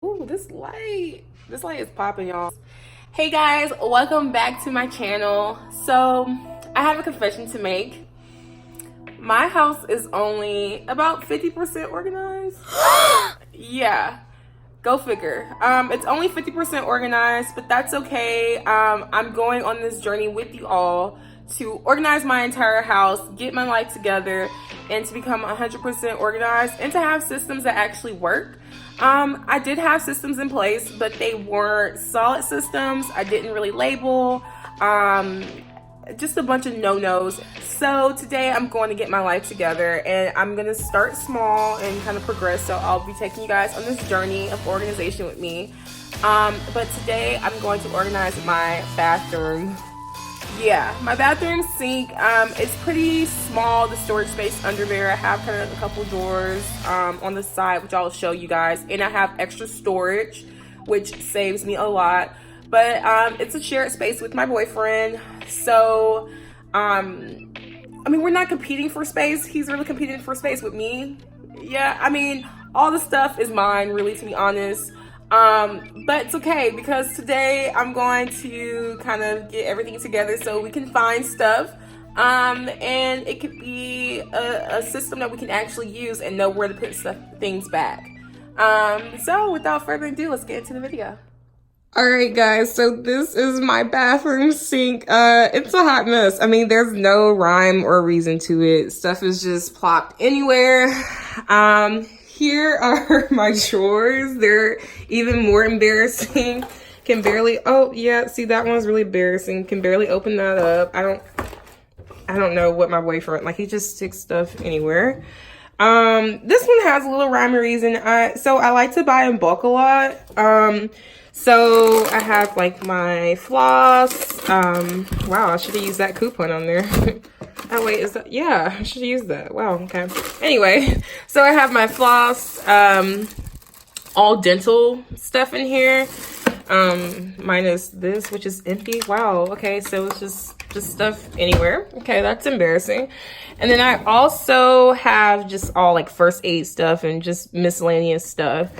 Ooh, this light is popping, y'all. Hey guys, welcome back to my channel. So, I have a confession to make. My house is only about 50% organized. Yeah, go figure. It's only 50% organized, but that's okay. I'm going on this journey with you all to organize my entire house, get my life together, and to become 100% organized and to have systems that actually work. I did have systems in place, but they weren't solid systems. I didn't really label. Just a bunch of no-nos. So today I'm going to get my life together and I'm going to start small and kind of progress. So I'll be taking you guys on this journey of organization with me. But today I'm going to organize my bathroom. Yeah, my bathroom sink, it's pretty small, the storage space under there. I have kind of a couple drawers on the side, which I'll show you guys. And I have extra storage, which saves me a lot. But it's a shared space with my boyfriend. So, I mean, we're not competing for space. He's really competing for space with me. Yeah, I mean, all the stuff is mine, really, to be honest. But it's okay because today I'm going to kind of get everything together so we can find stuff. And it could be a system that we can actually use and know where to put things back. So without further ado, let's get into the video. Alright guys, so this is my bathroom sink. It's a hot mess. I mean, there's no rhyme or reason to it. Stuff is just plopped anywhere. Here are my drawers. They're even more embarrassing. Can barely, oh yeah, see that one's really embarrassing. Can barely open that up. I don't know what my boyfriend, like he just sticks stuff anywhere. This one has a little rhyme or reason. So I like to buy in bulk a lot. So I have like my floss. Wow, I should have used that coupon on there. Oh wait, is that, yeah, I should use that. Wow, okay. Anyway, so I have my floss, all dental stuff in here. Minus this, which is empty. Wow, okay, so it's just stuff anywhere. Okay, that's embarrassing. And then I also have just all like first aid stuff and just miscellaneous stuff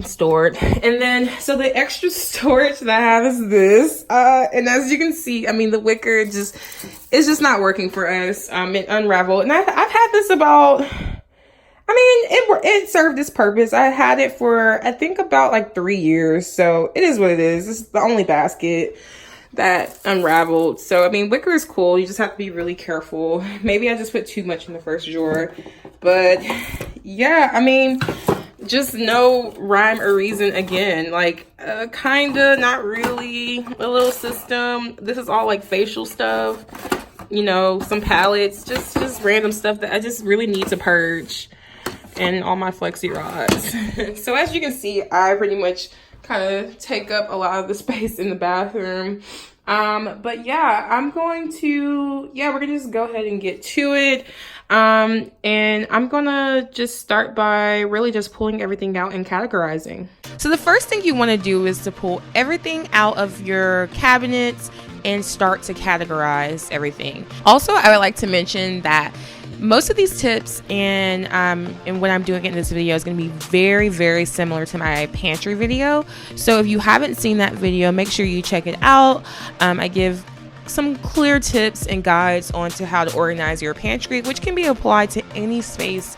stored. And then so the extra storage that I have is this, and as you can see, I mean the wicker it's just not working for us. It unraveled, and I've had this about, I mean it served its purpose. I had it for I think about like 3 years, so it is what it is. It's the only basket that unraveled. So I mean wicker is cool, you just have to be really careful. Maybe I just put too much in the first drawer, but yeah, I mean just no rhyme or reason again, like kinda, not really, a little system. This is all like facial stuff, you know, some palettes, just random stuff that I just really need to purge, and all my flexi rods. So as you can see, I pretty much kind of take up a lot of the space in the bathroom. But yeah, we're gonna just go ahead and get to it. And I'm gonna just start by really just pulling everything out and categorizing. So the first thing you want to do is to pull everything out of your cabinets and start to categorize everything. Also, I would like to mention that most of these tips and what I'm doing in this video is going to be very, very similar to my pantry video. So if you haven't seen that video, make sure you check it out. I give some clear tips and guides on to how to organize your pantry, which can be applied to any space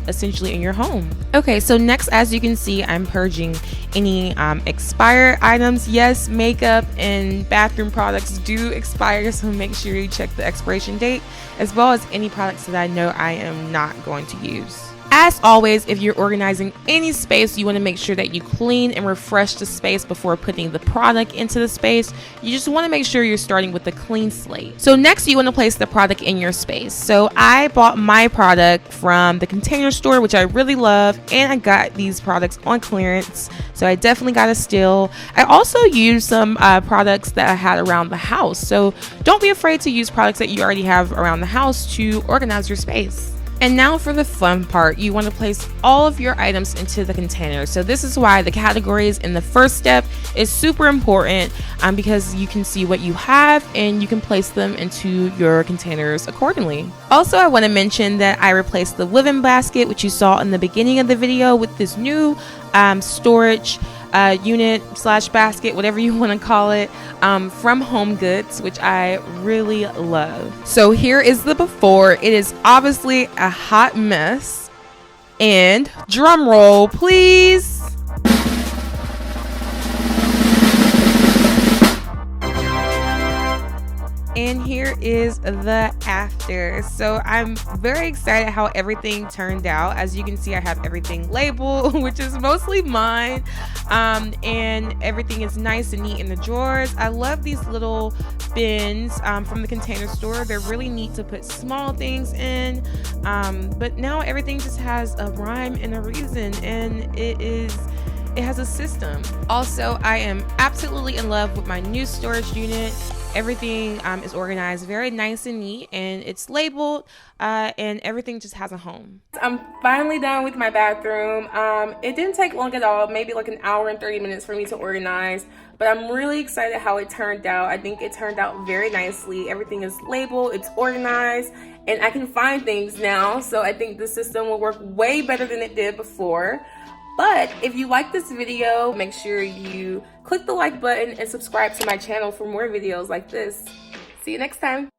essentially in your home. Okay, so next, as you can see, I'm purging any expired items. Yes, makeup and bathroom products do expire, so make sure you check the expiration date, as well as any products that I know I am not going to use. As always, if you're organizing any space, you want to make sure that you clean and refresh the space before putting the product into the space. You just want to make sure you're starting with a clean slate. So next, you want to place the product in your space. So I bought my product from the Container Store, which I really love, and I got these products on clearance, so I definitely got a steal. I also used some products that I had around the house, so don't be afraid to use products that you already have around the house to organize your space. And now for the fun part, you want to place all of your items into the container. So this is why the categories in the first step is super important, because you can see what you have and you can place them into your containers accordingly. Also, I want to mention that I replaced the living basket, which you saw in the beginning of the video, with this new storage unit slash basket, whatever you want to call it, from Home Goods, which I really love. So here is the before. It is obviously a hot mess, and drum roll please. And here is the after. So I'm very excited how everything turned out. As you can see, I have everything labeled, which is mostly mine, and everything is nice and neat in the drawers. I love these little bins from the Container Store. They're really neat to put small things in, but now everything just has a rhyme and a reason, and it has a system. Also, I am absolutely in love with my new storage unit. Everything is organized very nice and neat, and it's labeled, and everything just has a home. I'm finally done with my bathroom. It didn't take long at all, maybe like an hour and 30 minutes for me to organize, but I'm really excited how it turned out. I think it turned out very nicely. Everything is labeled, it's organized, and I can find things now, so I think the system will work way better than it did before. But if you like this video, make sure you click the like button and subscribe to my channel for more videos like this. See you next time.